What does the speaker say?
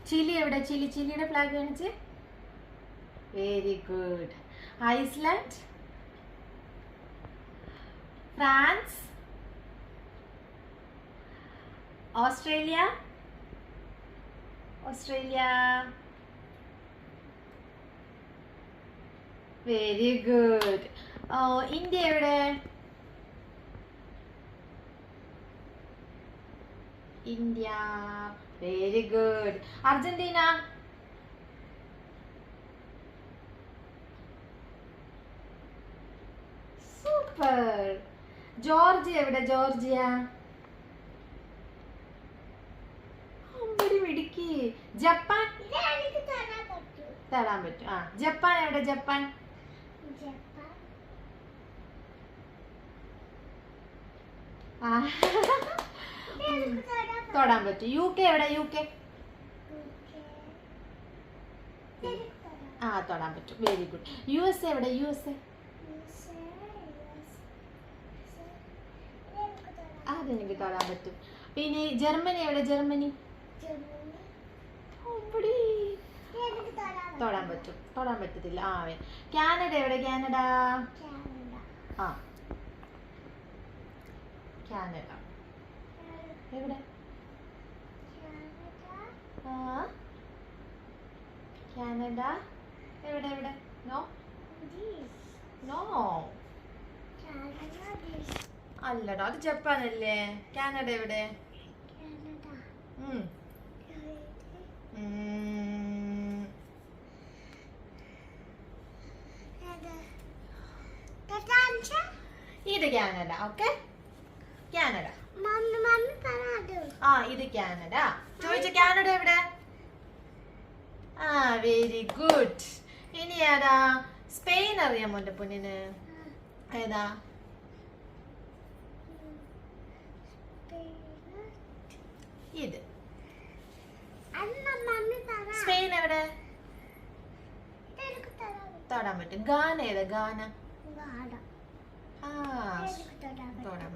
Chile എവിടെ? ചിലിയുടെ flag കാണിച്ച്. Very good. Iceland, France, Australia, very good. India എവിടെ? India, very good. Argentina, super. Georgia എവിടെ? Georgia, മിടുക്കി. ജപ്പാൻ, തരാൻ പറ്റും. ജപ്പാൻ എവിടെ? ജപ്പാൻ, തൊടാൻ പറ്റും. യു കെ എവിടെ? യു കെ, തൊടാൻ പറ്റും. Very good. U S A എവിടെ? യു എസ് എ, അതെനിക്ക് തൊടാൻ പറ്റും. പിന്നെ ജർമ്മനി എവിടെ? ജർമ്മനി, തൊടാൻ പറ്റും. തൊടാൻ പറ്റത്തില്ല. കാനഡ എവിടെ? കാനഡ, കാനഡ എവിടെ? കാനഡ എവിടെ? എവിടെ? നോ നോ, അല്ലടാ, അത് ജപ്പാൻ അല്ലേ. കാനഡ എവിടെ? ഇത് കാനഡ. Okay, Canada. ഇത് കാനഡ. ചോദിച്ച കാനഡ എവിടെ? Very good. ഇനി ഏതാ? സ്പെയിൻ അറിയാമോ എന്റെ പൊന്നിന്? ഏതാ? ഇത്. സ്പെയിൻ എവിടെ? തൊടാൻ പറ്റും. ഗാന ഏതാ? ഗാന, തൊടാൻ